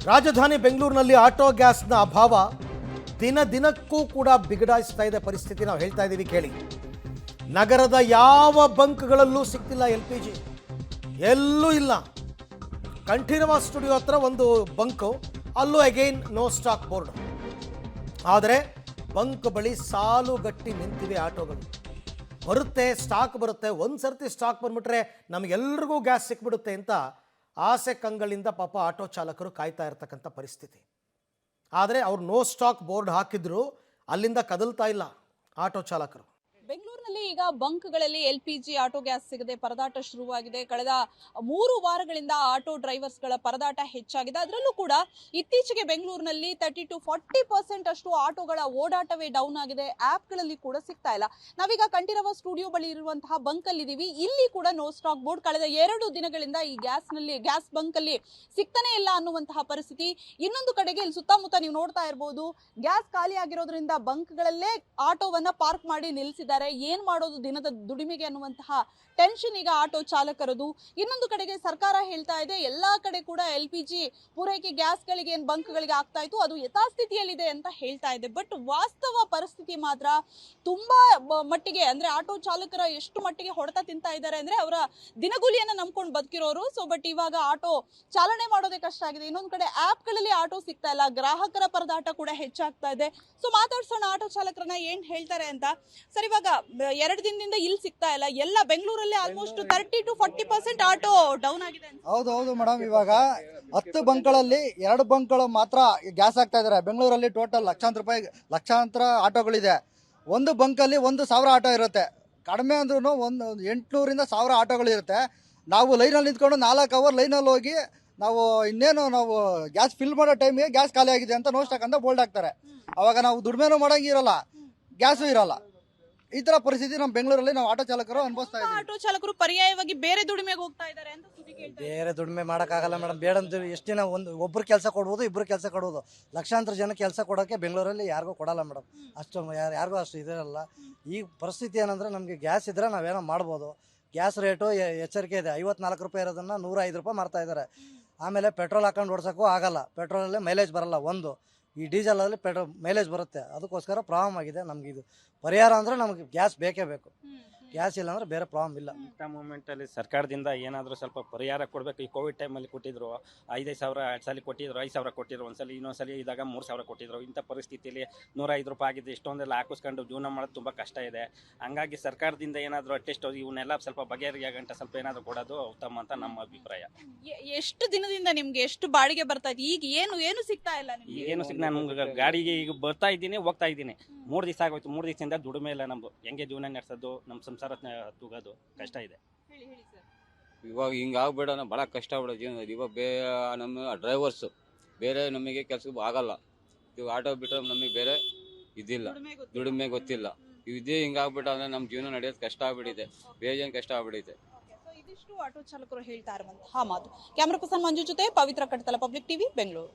ರಾಜಧಾನಿ ಬೆಂಗಳೂರಿನಲ್ಲಿ ಆಟೋ ಗ್ಯಾಸ್ನ ಅಭಾವ ದಿನ ದಿನಕ್ಕೂ ಕೂಡ ಬಿಗಡಾಯಿಸ್ತಾ ಇದೆ ಪರಿಸ್ಥಿತಿ. ನಾವು ಹೇಳ್ತಾ ಇದ್ದೀವಿ ಕೇಳಿ. ನಗರದ ಯಾವ ಬಂಕ್ಗಳಲ್ಲೂ ಸಿಗ್ತಿಲ್ಲ LPG, ಎಲ್ಲೂ ಇಲ್ಲ. ಕಂಠೀರವ ಸ್ಟುಡಿಯೋ ಹತ್ರ ಒಂದು ಬಂಕು, ಅಲ್ಲೂ ಅಗೈನ್ ನೋ ಸ್ಟಾಕ್ ಬೋರ್ಡ್. ಆದರೆ ಬಂಕ್ ಬಳಿ ಸಾಲುಗಟ್ಟಿ ನಿಂತಿವೆ ಆಟೋಗಳು. ಬರುತ್ತೆ, ಸ್ಟಾಕ್ ಬರುತ್ತೆ, ಒಂದು ಸರ್ತಿ ಸ್ಟಾಕ್ ಬಂದ್ಬಿಟ್ರೆ ನಮಗೆಲ್ರಿಗೂ ಗ್ಯಾಸ್ ಸಿಕ್ಬಿಡುತ್ತೆ ಅಂತ ಆಸೆ ಕಂಗಳಿಂದ ಪಾಪ ಆಟೋ ಚಾಲಕರು ಕಾಯ್ತಾ ಇರ್ತಕ್ಕಂಥ ಪರಿಸ್ಥಿತಿ. ಆದರೆ ಅವ್ರು ನೋ ಸ್ಟಾಕ್ ಬೋರ್ಡ್ ಹಾಕಿದ್ರು ಅಲ್ಲಿಂದ ಕದಲ್ತಾ ಇಲ್ಲ ಆಟೋ ಚಾಲಕರು. ಬೆಂಗಳೂರಿನಲ್ಲಿ ಈಗ ಬಂಕ್ಗಳಲ್ಲಿ LPG ಆಟೋ ಗ್ಯಾಸ್ ಸಿಗದೆ ಪರದಾಟ ಶುರುವಾಗಿದೆ. ಕಳೆದ 3 ವಾರಗಳಿಂದ ಆಟೋ ಡ್ರೈವರ್ಸ್ಗಳ ಪರದಾಟ ಹೆಚ್ಚಾಗಿದೆ. ಅದರಲ್ಲೂ ಕೂಡ ಇತ್ತೀಚೆಗೆ ಬೆಂಗಳೂರಿನಲ್ಲಿ 30 to 40% ಅಷ್ಟು ಆಟೋಗಳ ಓಡಾಟವೇ ಡೌನ್ ಆಗಿದೆ. ಆ್ಯಪ್ಗಳಲ್ಲಿ ಕೂಡ ಸಿಗ್ತಾ ಇಲ್ಲ. ನಾವೀಗ ಕಂಠೀರವ ಸ್ಟುಡಿಯೋ ಬಳಿ ಇರುವಂತಹ ಬಂಕ್ ಅಲ್ಲಿ ಇದೀವಿ. ಇಲ್ಲಿ ಕೂಡ ನೋ ಸ್ಟಾಕ್ ಬೋರ್ಡ್ ಕಳೆದ 2 ದಿನಗಳಿಂದ ಈ ಗ್ಯಾಸ್ ಬಂಕ್ ಅಲ್ಲಿ ಸಿಗ್ತಾನೆ ಇಲ್ಲ ಅನ್ನುವಂತಹ ಪರಿಸ್ಥಿತಿ. ಇನ್ನೊಂದು ಕಡೆಗೆ ಇಲ್ಲಿ ಸುತ್ತಮುತ್ತ ನೀವು ನೋಡ್ತಾ ಇರಬಹುದು, ಗ್ಯಾಸ್ ಖಾಲಿ ಆಗಿರೋದ್ರಿಂದ ಬಂಕ್ಗಳಲ್ಲೇ ಆಟೋವನ್ನ ಪಾರ್ಕ್ ಮಾಡಿ ನಿಲ್ಲಿಸಿದ್ದಾರೆ. ಏನ್ ಮಾಡೋದು ದಿನದ ದುಡಿಮೆಗೆ ಅನ್ನುವಂತಹ ಟೆನ್ಷನ್ ಈಗ ಆಟೋ ಚಾಲಕರದು. ಇನ್ನೊಂದು ಕಡೆಗೆ ಸರ್ಕಾರ ಹೇಳ್ತಾ ಇದೆ ಎಲ್ಲಾ ಕಡೆ ಕೂಡ LPG ಪೂರೈಕೆ ಗ್ಯಾಸ್ಗಳಿಗೆ ಏನ್ ಬಂಕ್ಗಳಿಗೆ ಆಗ್ತಾ ಇತ್ತು ಅದು ಯಥಾಸ್ಥಿತಿಯಲ್ಲಿದೆ ಅಂತ ಹೇಳ್ತಾ ಇದೆ. ಬಟ್ ವಾಸ್ತವ ಪರಿಸ್ಥಿತಿ ಮಾತ್ರ ತುಂಬಾ ಮಟ್ಟಿಗೆ, ಅಂದ್ರೆ ಆಟೋ ಚಾಲಕರ ಎಷ್ಟು ಮಟ್ಟಿಗೆ ಹೊಡೆತ ತಿಂತಾ ಇದ್ದಾರೆ ಅಂದ್ರೆ ಅವರ ದಿನಗೂಲಿಯನ್ನ ನಂಬ್ಕೊಂಡು ಬದುಕಿರೋರು. ಬಟ್ ಇವಾಗ ಆಟೋ ಚಾಲನೆ ಮಾಡೋದೇ ಕಷ್ಟ ಆಗಿದೆ. ಇನ್ನೊಂದು ಕಡೆ ಆಪ್ಗಳಲ್ಲಿ ಆಟೋ ಸಿಗ್ತಾ ಇಲ್ಲ, ಗ್ರಾಹಕರ ಪರದಾಟ ಕೂಡ ಹೆಚ್ಚಾಗ್ತಾ ಇದೆ. ಮಾತಾಡ್ಸೋಣ ಆಟೋ ಚಾಲಕರನ್ನ ಏನ್ ಹೇಳ್ತಾರೆ ಅಂತ. ಸರ್, ಇವಾಗ 2 ದಿನದಿಂದ ಇಲ್ಲಿ ಸಿಗ್ತಾ ಇಲ್ಲ, ಎಲ್ಲ ಬೆಂಗಳೂರಲ್ಲಿ ಆಲ್ಮೋಸ್ಟ್ 30 to 40% ಆಟೋ ಡೌನ್ ಆಗಿದೆ. ಹೌದು ಮೇಡಮ್, ಇವಾಗ 10 ಬಂಕ್ಗಳಲ್ಲಿ 2 ಬಂಕ್ಗಳು ಮಾತ್ರ ಗ್ಯಾಸ್ ಆಗ್ತಾ ಇದಾರೆ. ಬೆಂಗಳೂರಲ್ಲಿ ಟೋಟಲ್ ಲಕ್ಷಾಂತರ ಆಟೋಗಳಿದೆ. ಒಂದು ಬಂಕಲ್ಲಿ 1,000 ಆಟೋ ಇರುತ್ತೆ. ಕಡಿಮೆ ಅಂದ್ರೂ 800ರಿಂದ 1000 ಆಟೋಗಳು ಇರುತ್ತೆ. ನಾವು ಲೈನಲ್ಲಿ ನಿಂತ್ಕೊಂಡು 4 ಅವರ್ ಲೈನಲ್ಲಿ ಹೋಗಿ ನಾವು ಗ್ಯಾಸ್ ಫಿಲ್ ಮಾಡೋ ಟೈಮಿಗೆ ಗ್ಯಾಸ್ ಖಾಲಿ ಆಗಿದೆ ಅಂತ ನೋ ಸ್ಟಾಕ್ ಅಂತ ಬೋಲ್ಡ್ ಹಾಕ್ತಾರೆ. ಅವಾಗ ನಾವು ದುಡಿಮೆನೂ ಮಾಡೋಂಗಿರಲ್ಲ, ಗ್ಯಾಸು ಇರಲ್ಲ. ಈ ತರ ಪರಿಸ್ಥಿತಿ ನಮ್ಮ ಬೆಂಗಳೂರಲ್ಲಿ ನಾವು ಆಟೋ ಚಾಲಕರು ಅನುಭವಿಸ್ತಾ ಇದ್ದೀವಿ. ಆಟೋ ಚಾಲಕರು ಪರ್ಯಾಯವಾಗಿ ಬೇರೆ ದುಡಿಮೆಗೆ ಹೋಗ್ತಾ ಇದ್ದಾರೆ ಅಂತ ಸುದ್ದಿ ಕೇಳ್ತಾ ಇದ್ದೀವಿ. ಬೇರೆ ದುಡಿಮೆ ಮಾಡೋಕ್ಕಾಗಲ್ಲ ಮೇಡಮ್. ಬೇಡ ಅಂತೀವಿ. ಎಷ್ಟು ದಿನ ಒಬ್ಬರು ಕೆಲಸ ಕೊಡ್ಬೋದು, ಇಬ್ಬರು ಕೆಲಸ ಕೊಡ್ಬೋದು. ಲಕ್ಷಾಂತರ ಜನ ಕೆಲಸ ಕೊಡೋಕ್ಕೆ ಬೆಂಗಳೂರಲ್ಲಿ ಯಾರಿಗೂ ಕೊಡಲ್ಲ ಮೇಡಮ್. ಅಷ್ಟು ಯಾರಿಗೂ ಅಷ್ಟು ಇದಿರಲ್ಲ. ಈ ಪರಿಸ್ಥಿತಿ ಏನಂದ್ರೆ ನಮಗೆ ಗ್ಯಾಸ್ ಇದ್ರೆ ನಾವೇನೋ ಮಾಡ್ಬೋದು. ಗ್ಯಾಸ್ ರೇಟು ಎಚ್ಚರಿಕೆ ಇದೆ. 54 ರೂಪಾಯಿ ಇರೋದನ್ನ 105 ರೂಪಾಯಿ ಮಾರ್ತಾ ಇದ್ದಾರೆ. ಆಮೇಲೆ ಪೆಟ್ರೋಲ್ ಹಾಕೊಂಡು ಓಡಿಸೋಕ್ಕೂ ಆಗಲ್ಲ. ಪೆಟ್ರೋಲಲ್ಲಿ ಮೈಲೇಜ್ ಬರಲ್ಲ. ಈ ಡೀಸೆಲಲ್ಲಿ ಮೈಲೇಜ್ ಬರುತ್ತೆ. ಅದಕ್ಕೋಸ್ಕರ ಪ್ರಾಬ್ಲಮ್ ಆಗಿದೆ ನಮ್ಗೆ. ಇದು ಪರಿಹಾರ ಅಂದರೆ ನಮಗೆ ಗ್ಯಾಸ್ ಬೇಕೇ ಬೇಕು. ಗ್ಯಾಸ್ ಇಲ್ಲ ಅಂದ್ರೆ ಬೇರೆ ಪ್ರಾಬ್ಲಮ್ ಇಲ್ಲ. ಇಂಥ ಮೂಮೆಂಟಲ್ಲಿ ಸರ್ಕಾರದಿಂದ ಏನಾದರೂ ಸ್ವಲ್ಪ ಪರಿಹಾರ ಕೊಡಬೇಕು. ಈ ಕೋವಿಡ್ ಟೈಮಲ್ಲಿ ಕೊಟ್ಟಿದ್ರು 5,000 2 ಸಲ ಕೊಟ್ಟಿದ್ರು, 5,000 ಕೊಟ್ಟಿದ್ರು, ಒಂದ್ಸಲ ಇನ್ನೊಂದ್ಸಲಿ ಇದ್ದಾಗ 3,000 ಕೊಟ್ಟಿದ್ರು. ಇಂಥ ಪರಿಸ್ಥಿತಿಯಲ್ಲಿ 105 ರೂಪಾಯಿ ಆಗಿದೆ. ಇಷ್ಟೊಂದೆಲ್ಲ ಹಾಕಿಸ್ಕೊಂಡು ಜೀವನ ಮಾಡೋದು ತುಂಬ ಕಷ್ಟ ಇದೆ. ಹಂಗಾಗಿ ಸರ್ಕಾರದಿಂದ ಏನಾದರೂ ಅಟ್ಲೀಸ್ಟ್ ಇವನ್ನೆಲ್ಲ ಸ್ವಲ್ಪ ಬಗೆಹರಿಯಾಗಂಟ ಸ್ವಲ್ಪ ಏನಾದರೂ ಕೊಡೋದು ಉತ್ತಮ ಅಂತ ನಮ್ಮ ಅಭಿಪ್ರಾಯ. ಎಷ್ಟು ದಿನದಿಂದ ನಿಮ್ಗೆ ಎಷ್ಟು ಬಾಡಿಗೆ ಬರ್ತಾ ಇತ್ತು? ಈಗ ಏನು ಸಿಗ್ತಾ ಇಲ್ಲ ನಿಮ್ಗೆ? ಏನು ಸಿಗ್ ನಾನು ಗಾಡಿಗೆ ಈಗ ಬರ್ತಾ ಇದ್ದೀನಿ, ಹೋಗ್ತಾ ಇದ್ದೀನಿ. 3 ದಿವಸ ಆಗೋಯ್ತು. 3 ದಿವಸದಿಂದ ದುಡಿಮೆ ಇಲ್ಲ. ನಮ್ಮದು ಹೆಂಗೆ ಜೀವನ ನಡೆಸೋದು, ನಮ್ಮ ಸಂಸಾರ ತೂಗೋದು ಕಷ್ಟ ಇದೆ. ಇವಾಗ ಹಿಂಗೆ ಆಗ್ಬೇಡ, ಭಾಳ ಕಷ್ಟ ಆಗ್ಬಿಡೋ ಜೀವನ. ಇವಾಗ ನಮ್ಮ ಡ್ರೈವರ್ಸು ಬೇರೆ ನಮಗೆ ಕೆಲಸಕ್ಕೆ ಆಗಲ್ಲ. ಇವಾಗ ಆಟೋ ಬಿಟ್ಟರೆ ನಮಗೆ ಬೇರೆ ಇದಿಲ್ಲ, ದುಡಿಮೆ ಗೊತ್ತಿಲ್ಲ. ಇದೇ ಹಿಂಗೆ ಆಗ್ಬಿಟ್ಟ ಅಂದರೆ ನಮ್ಮ ಜೀವನ ನಡೆಯೋದು ಕಷ್ಟ ಆಗ್ಬಿಟ್ಟಿದೆ. ಬೇಜಾನ್ ಕಷ್ಟ ಆಗ್ಬಿಟ್ಟಿದೆ. ಇದಿಷ್ಟು ಆಟೋ ಚಾಲಕರು ಹೇಳ್ತಾ ಇರುವಂತಹ ಮಾತು. ಕ್ಯಾಮರಾ ಪರ್ಸನ್ ಮಂಜು ಜೊತೆ ಪವಿತ್ರ ಕಟ್ತಲ, ಪಬ್ಲಿಕ್ ಟಿವಿ, ಬೆಂಗಳೂರು.